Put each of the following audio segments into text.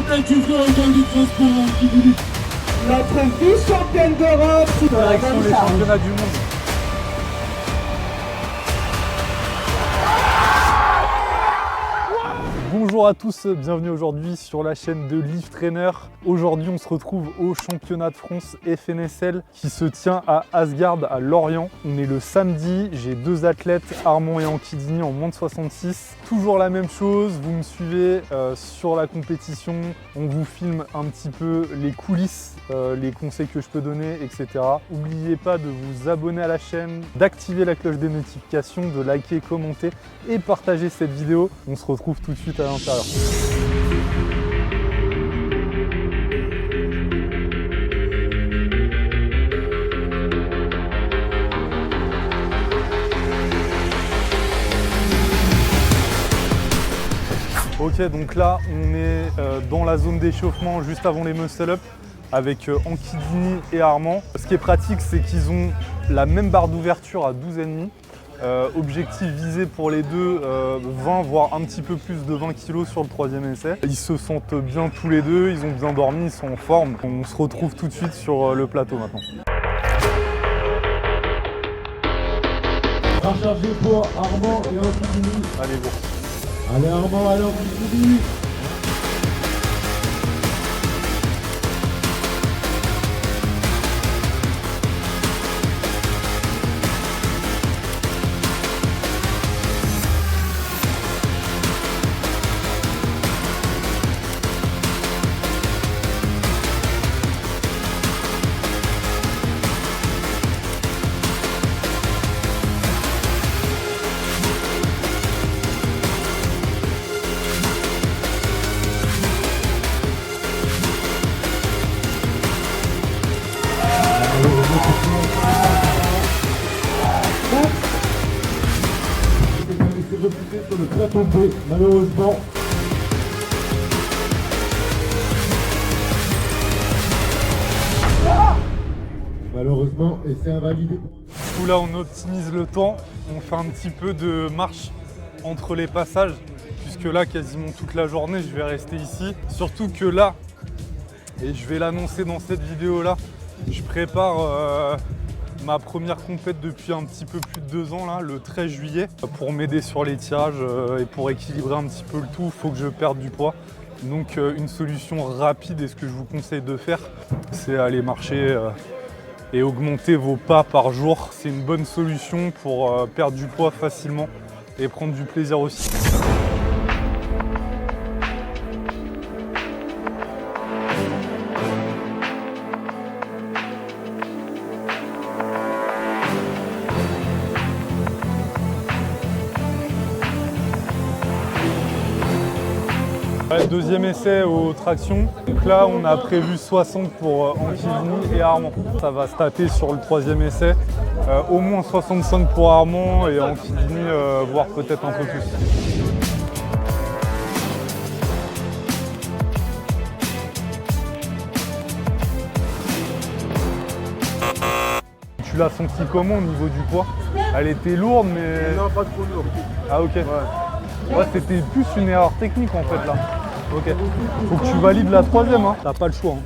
plaît, tu veux autant de transport qui vous dit. Notre vice-championne d'Europe. Direction les championnats du monde. Bonjour à tous, bienvenue aujourd'hui sur la chaîne de Live Trainer. Aujourd'hui on se retrouve au championnat de France FNSL qui se tient à Asgard à Lorient. On est le samedi, j'ai deux athlètes, Armand et Ankidini en moins de 66. Toujours la même chose, vous me suivez sur la compétition, on vous filme un petit peu les coulisses, les conseils que je peux donner, etc. N'oubliez pas de vous abonner à la chaîne, d'activer la cloche des notifications, de liker, commenter et partager cette vidéo. On se retrouve tout de suite à l'intérieur. Ok, donc là on est dans la zone d'échauffement juste avant les muscle-up avec Ankidini et Armand. Ce qui est pratique, c'est qu'ils ont la même barre d'ouverture à 12,5. Objectif visé pour les deux, 20 voire un petit peu plus de 20 kg sur le troisième essai. Ils se sentent bien tous les deux, ils ont bien dormi, ils sont en forme. On se retrouve tout de suite sur le plateau maintenant. Rechargé pour Armand et Ankidini. Allez, go. Allez Armand, allez Ankidini. Sur le plateau B, malheureusement. Malheureusement, et c'est invalidé. Du coup là on optimise le temps, on fait un petit peu de marche entre les passages, puisque là quasiment toute la journée je vais rester ici. Surtout que là, et je vais l'annoncer dans cette vidéo là, je prépare ma première compète depuis un petit peu plus de 2 ans, là, le 13 juillet. Pour m'aider sur les tirages et pour équilibrer un petit peu le tout, il faut que je perde du poids. Donc une solution rapide, et ce que je vous conseille de faire, c'est aller marcher et augmenter vos pas par jour. C'est une bonne solution pour perdre du poids facilement et prendre du plaisir aussi. Deuxième essai aux tractions. Donc là, on a prévu 60 pour Ankidini et Armand. Ça va se taper sur le troisième essai. Au moins 65 pour Armand et Ankidini, voire peut-être un peu plus. Tu l'as senti comment au niveau du poids? Elle était lourde, mais... Non, pas trop lourd. Ah ok. Ouais, c'était plus une erreur technique en fait là. Ok. Faut que tu valides la troisième, hein. T'as pas le choix, hein.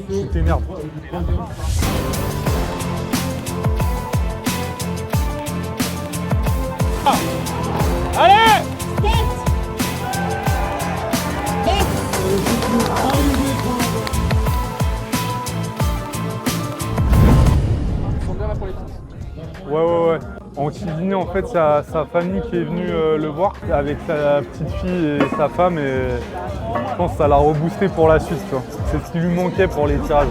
Tu t'énerves. Ah. Allez! Ils sont bien là pour les titres. Ouais. Ankidini, en fait, il y a sa famille qui est venue le voir avec sa petite fille et sa femme, et je pense que ça l'a reboosté pour la suite, tu vois. C'est ce qui lui manquait pour les tirages.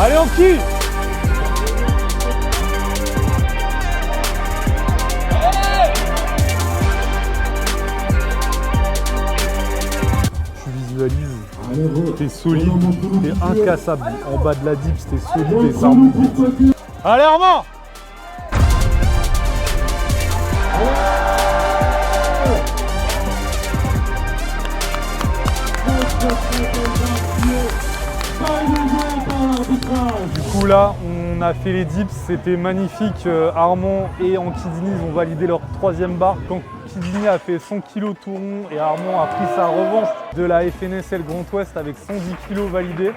Allez, Anki! Tu visualises tes solide et incassable. En bas de la dip, c'était solide et ça remonte vite. Allez Armand! Du coup là, on a fait les dips, c'était magnifique. Armand et Ankidini ont validé leur 3e barre. Quand Ankidini a fait 100 kg tout rond et Armand a pris sa revanche de la FNSL Grand Ouest avec 110 kg validés.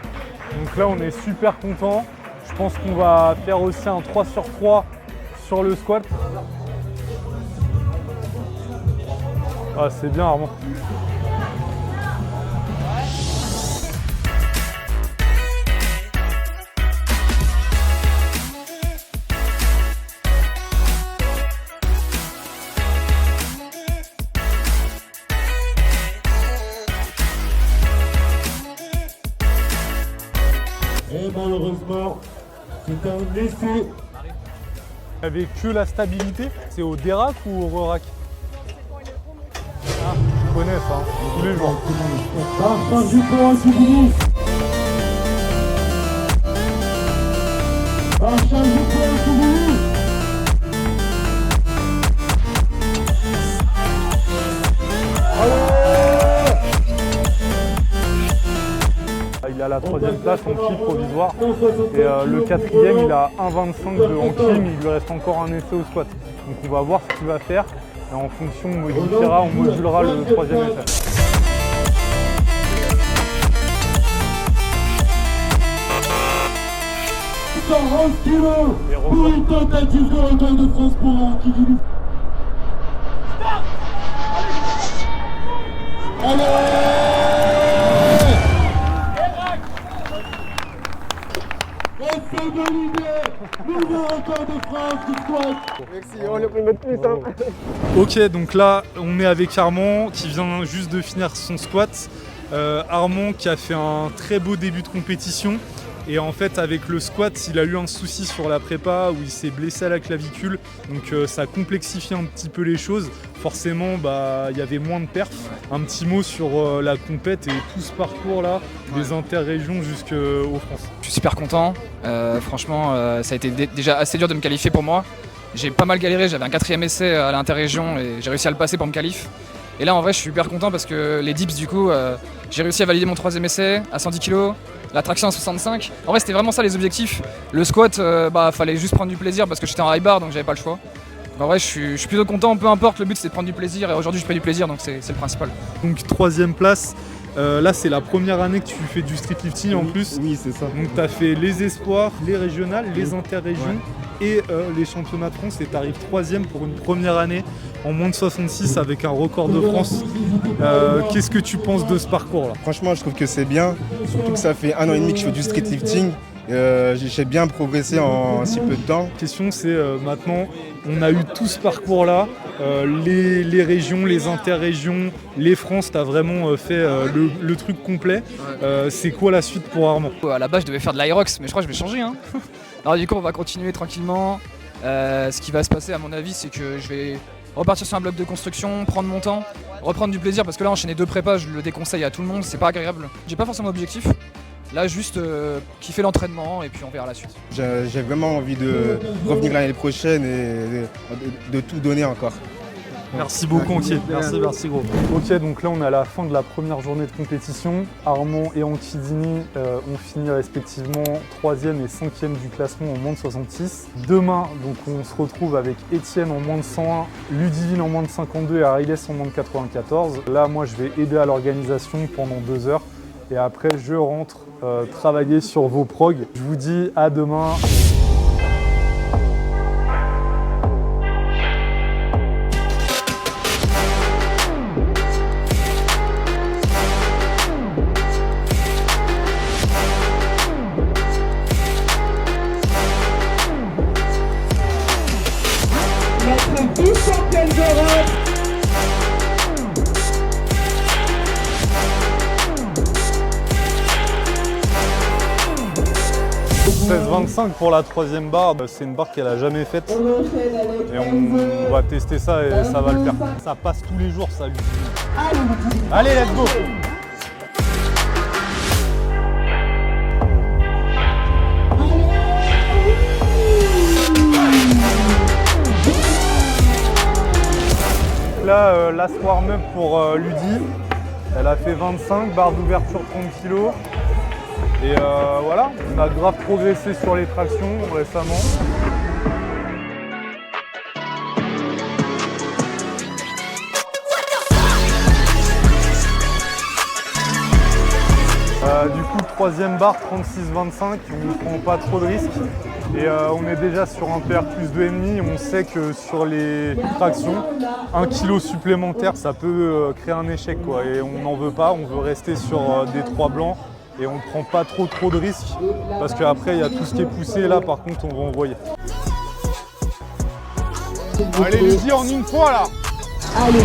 Donc là, on est super content. Je pense qu'on va faire aussi un 3 sur 3 sur le squat. Ah, c'est bien Armand. Et malheureusement, c'est un essai. Avec que la stabilité, c'est au dérac ou au re-rack? Ah, je connais ça, hein, tous les jours. Partage pour Ankidini. Partage pour Ankidini. Il a la 3e place en ki provisoire et le 4e il a 1,25 de en ki, mais il lui reste encore un essai au squat. Donc on va voir ce qu'il va faire et en fonction on modulera le 3e essai. Pour une tentative de record de France pour Ankidini. Et c'est validé. Nouveau record de France du squat. Merci, on l'a pris de plus. Hein. Ok, donc là on est avec Armand qui vient juste de finir son squat. Armand qui a fait un très beau début de compétition. Et en fait avec le squat il a eu un souci sur la prépa où il s'est blessé à la clavicule, donc ça complexifie un petit peu les choses. Forcément il y avait moins de perfs. Un petit mot sur la compète et tout ce parcours là, des interrégions jusqu'aux France. Je suis super content, franchement ça a été déjà assez dur de me qualifier pour moi. J'ai pas mal galéré, j'avais un 4e essai à l'interrégion et j'ai réussi à le passer pour me qualif. Et là en vrai je suis super content parce que les dips du coup, j'ai réussi à valider mon 3e essai à 110 kg. La traction à 65. En vrai, c'était vraiment ça les objectifs. Le squat, fallait juste prendre du plaisir parce que j'étais en high bar donc j'avais pas le choix. En vrai, je suis plutôt content, peu importe. Le but, c'est de prendre du plaisir et aujourd'hui, je prends du plaisir donc c'est le principal. Donc 3e place. Là, c'est la première année que tu fais du street lifting en plus. Oui, c'est ça. Donc tu as fait les espoirs, les régionales, les interrégions et les championnats de France et tu arrives 3e pour une première année en moins de 66 avec un record de France. Qu'est-ce que tu penses de ce parcours-là? Franchement, je trouve que c'est bien, surtout que ça fait 1 an et demi que je fais du street lifting. J'ai bien progressé en si peu de temps. La question c'est maintenant, on a eu tout ce parcours-là, les régions, les interrégions, les France, tu as vraiment fait le truc complet. C'est quoi la suite pour Armand? À la base, je devais faire de l'Aerox, mais je crois que je vais changer. Hein. Alors du coup, on va continuer tranquillement. Ce qui va se passer, à mon avis, c'est que je vais repartir sur un bloc de construction, prendre mon temps, reprendre du plaisir, parce que là, enchaîner 2 prépas, je le déconseille à tout le monde, c'est pas agréable. J'ai pas forcément d'objectif. Là, juste kiffer l'entraînement et puis on verra la suite. J'ai vraiment envie de revenir l'année prochaine et de tout donner encore. Merci beaucoup, Anki. Merci gros. Ok, donc là on est à la fin de la première journée de compétition. Armand et Ankidini ont fini respectivement 3e et 5e du classement en moins de 66. Demain, donc on se retrouve avec Étienne en moins de 101, Ludivine en moins de 52 et Ariles en moins de 94. Là, moi je vais aider à l'organisation pendant 2 heures et après je rentre travailler sur vos progs. Je vous dis à demain. Notre vice-championne d'Europe. « 16,25 pour la 3e barre, c'est une barre qu'elle a jamais faite et on va tester ça et ça va le faire. Ça passe tous les jours, ça. Allez, let's go! last warm-up pour Ludi. Elle a fait 25, barre d'ouverture 30 kg. Et voilà, on a grave progressé sur les tractions récemment. Du coup, troisième barre, 36-25, on ne prend pas trop de risques. Et on est déjà sur un PR plus 2,5. On sait que sur les tractions, 1 kg supplémentaire, ça peut créer un échec, quoi. Et on n'en veut pas, on veut rester sur des 3 blancs. Et on ne prend pas trop de risques. Parce qu'après, il y a tout ce qui est poussé. Là, par contre, on va envoyer. Allez, Lydie, en une fois, là. Allez.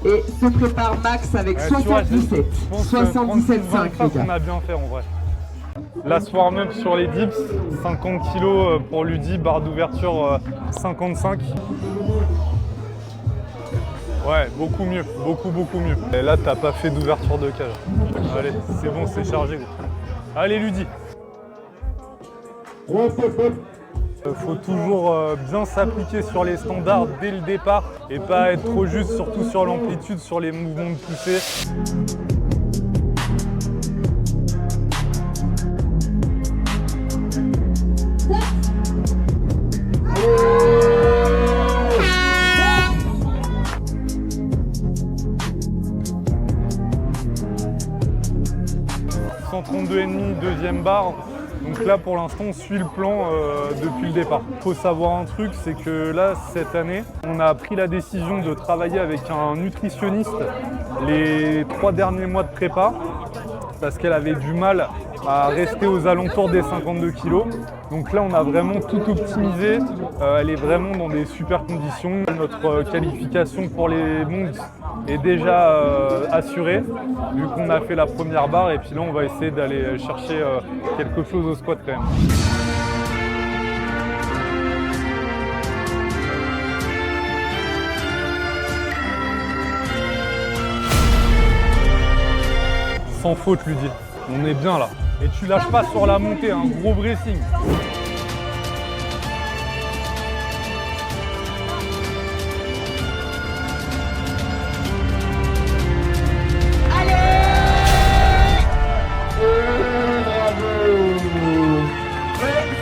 Et se prépare Max avec 77. 77,5 les gars. On a bien fait en vrai. Last warm-up sur les dips, 50 kg pour Ludi, barre d'ouverture 55. Ouais, beaucoup mieux, beaucoup mieux. Et là, t'as pas fait d'ouverture de cage. Allez, c'est bon, c'est chargé. Allez, Ludi. Faut toujours bien s'appliquer sur les standards dès le départ et pas être trop juste, surtout sur l'amplitude, sur les mouvements de poussée. « 132,5, deuxième barre. Donc là, pour l'instant, on suit le plan depuis le départ. Il faut savoir un truc, c'est que là, cette année, on a pris la décision de travailler avec un nutritionniste les 3 derniers mois de prépa parce qu'elle avait du mal à rester aux alentours des 52 kg. Donc là, on a vraiment tout optimisé. Elle est vraiment dans des super conditions. Notre qualification pour les mondes est déjà assurée, vu qu'on a fait la première barre. Et puis là, on va essayer d'aller chercher quelque chose au squat quand même. Sans faute, Ludi. On est bien là. Et tu lâches pas sur la montée, un gros bracing.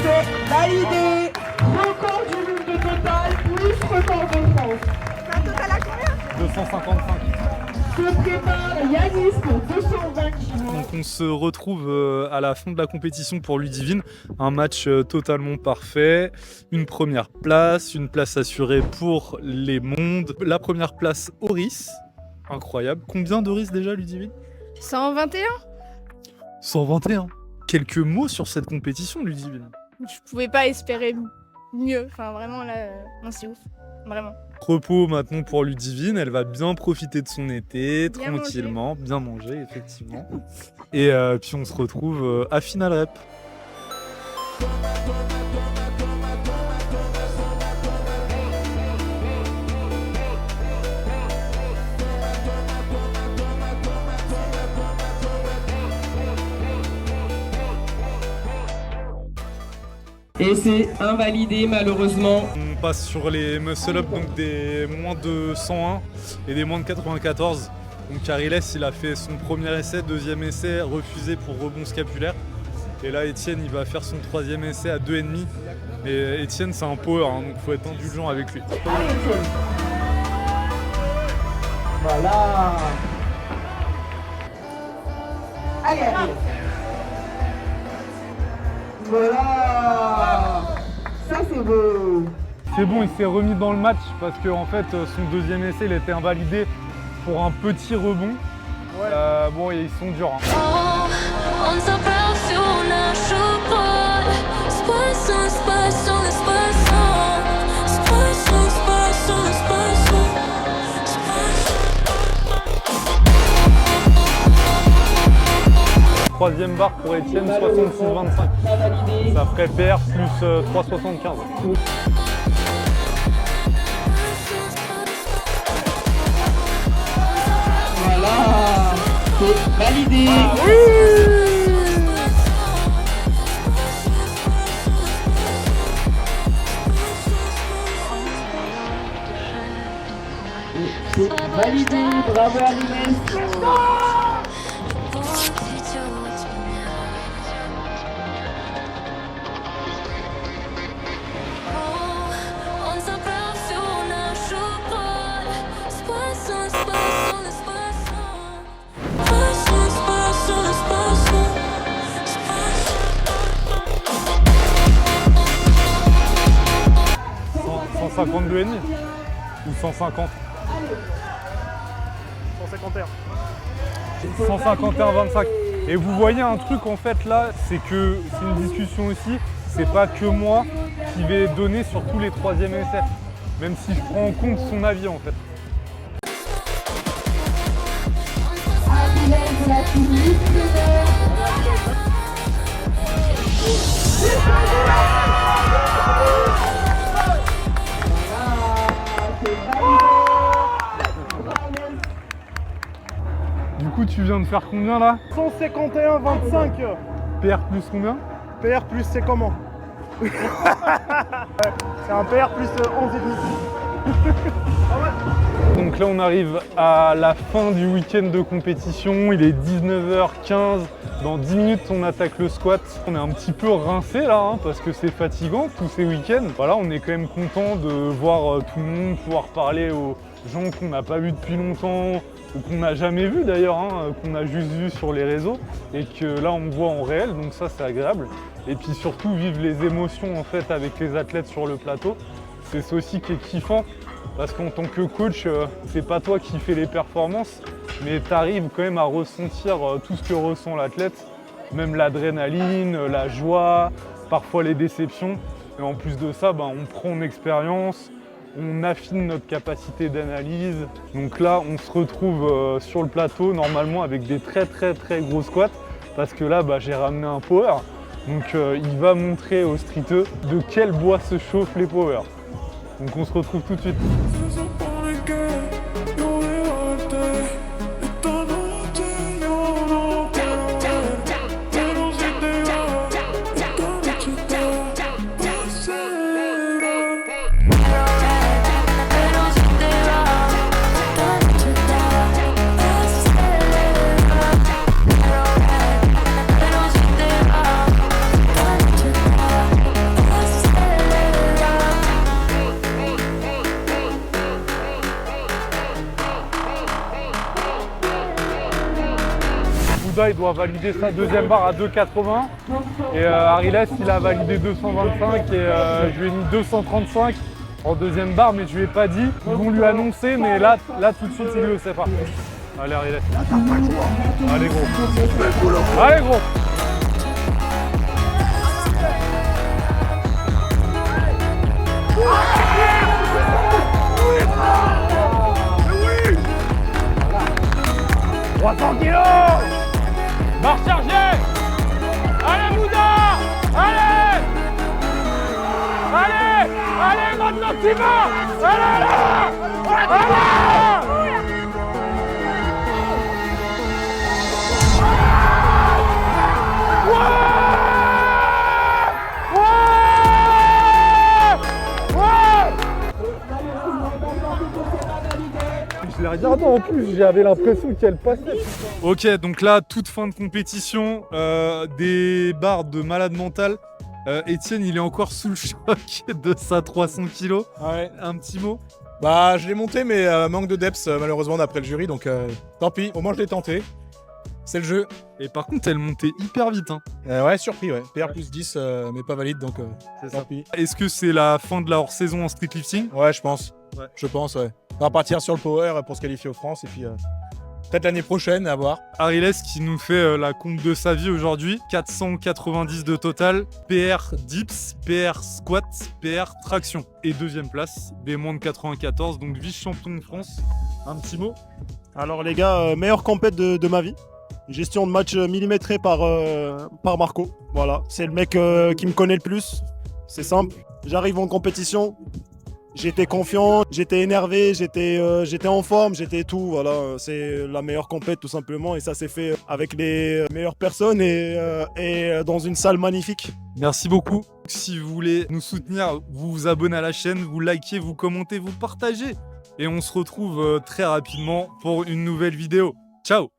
C'est validé. Record du monde de total plus record de France. Un total à combien? 255. Se prépare Yanis pour 220 kg. Donc on se retrouve à la fin de la compétition pour Ludivine. Un match totalement parfait. Une première place, une place assurée pour les mondes. La première place au RIS. Incroyable. Combien de RIS déjà, Ludivine? 121. 121. Quelques mots sur cette compétition, Ludivine. Je pouvais pas espérer mieux. Enfin, vraiment, là, non, c'est ouf. Vraiment. Repos maintenant pour Ludivine, elle va bien profiter de son été, Bien tranquillement, bien manger, effectivement. Et puis on se retrouve à Final Rep. Et c'est invalidé malheureusement. On passe sur les muscle-up, donc des moins de 101 et des moins de 94. Donc Cariles, il a fait son premier essai, deuxième essai refusé pour rebond scapulaire. Et là, Étienne, il va faire son troisième essai à 2,5. Et Étienne, c'est un power, hein, donc il faut être indulgent avec lui. Voilà. Allez, allez. Voilà. Ça c'est beau. C'est bon, il s'est remis dans le match parce que en fait, son deuxième essai, il était invalidé pour un petit rebond. Ouais. Bon, ils sont durs. Hein. On s'appelle sur nasze pole. Space, space, space, Troisième barre pour Étienne, 66-25. Ça ferait PR plus 3,75. Voilà. C'est validé. Ah, oui. 152,5 ou 150? 151,25. Et vous voyez un truc en fait là, c'est que c'est une discussion aussi, c'est pas que moi qui vais donner sur tous les 3e essais, même si je prends en compte son avis en fait. Du coup, tu viens de faire combien là? 151,25. PR plus combien? PR plus c'est comment? C'est un PR plus 11,5. Donc là, on arrive à la fin du week-end de compétition. Il est 19h15. Dans 10 minutes, on attaque le squat. On est un petit peu rincé là, hein, parce que c'est fatigant tous ces week-ends. Voilà, on est quand même content de voir tout le monde, pouvoir parler aux gens qu'on n'a pas vus depuis longtemps, ou qu'on n'a jamais vu d'ailleurs, hein, qu'on a juste vu sur les réseaux, et que là on voit en réel, donc ça c'est agréable. Et puis surtout vivre les émotions en fait avec les athlètes sur le plateau, c'est ça aussi qui est kiffant, parce qu'en tant que coach, c'est pas toi qui fais les performances, mais tu arrives quand même à ressentir tout ce que ressent l'athlète, même l'adrénaline, la joie, parfois les déceptions. Et en plus de ça, on prend en expérience, on affine notre capacité d'analyse. Donc là, on se retrouve sur le plateau normalement avec des très gros squats, parce que là, j'ai ramené un power. Donc il va montrer aux streeteux de quel bois se chauffent les powers. Donc on se retrouve tout de suite. Il doit valider sa deuxième barre à 2,80 et Ariles il a validé 225 et je lui ai mis 235 en deuxième barre, mais je lui ai pas dit. Ils vont lui annoncer, mais là tout de suite il le sait pas. Allez Ariles. Allez gros. Allez gros. « 300 kilos. Barre chargée. Allez Bouddha. Allez. Allez. Allez maintenant tu vas. Allez là. Allez. Je l'ai regardé en plus, j'avais l'impression qu'elle passait. Ok, donc là, toute fin de compétition, des barres de malade mental. Étienne, il est encore sous le choc de sa 300 kilos. Ouais. Un petit mot? Je l'ai monté, mais manque de depth malheureusement d'après le jury, donc tant pis, au moins je l'ai tenté. C'est le jeu. Et par contre, elle montait hyper vite. Hein. Ouais, surpris, ouais. PR plus 10, mais pas valide, donc tant pis. Est-ce que c'est la fin de la hors-saison en streetlifting? Ouais, je pense. Ouais. Je pense, ouais. On va partir sur le power pour se qualifier aux France, et puis peut-être l'année prochaine, à voir. Ariles qui nous fait la compte de sa vie aujourd'hui. 490 de total. PR dips, PR squat, PR traction. Et deuxième place, des moins de 94, donc vice-champion de France. Un petit mot? Alors les gars, meilleure compète de ma vie. Gestion de match millimétrée par Marco. Voilà, c'est le mec qui me connaît le plus. C'est simple. J'arrive en compétition. J'étais confiant, j'étais énervé, j'étais en forme, j'étais tout. Voilà, c'est la meilleure compète tout simplement. Et ça s'est fait avec les meilleures personnes et dans une salle magnifique. Merci beaucoup. Si vous voulez nous soutenir, vous vous abonnez à la chaîne, vous likez, vous commentez, vous partagez. Et on se retrouve très rapidement pour une nouvelle vidéo. Ciao!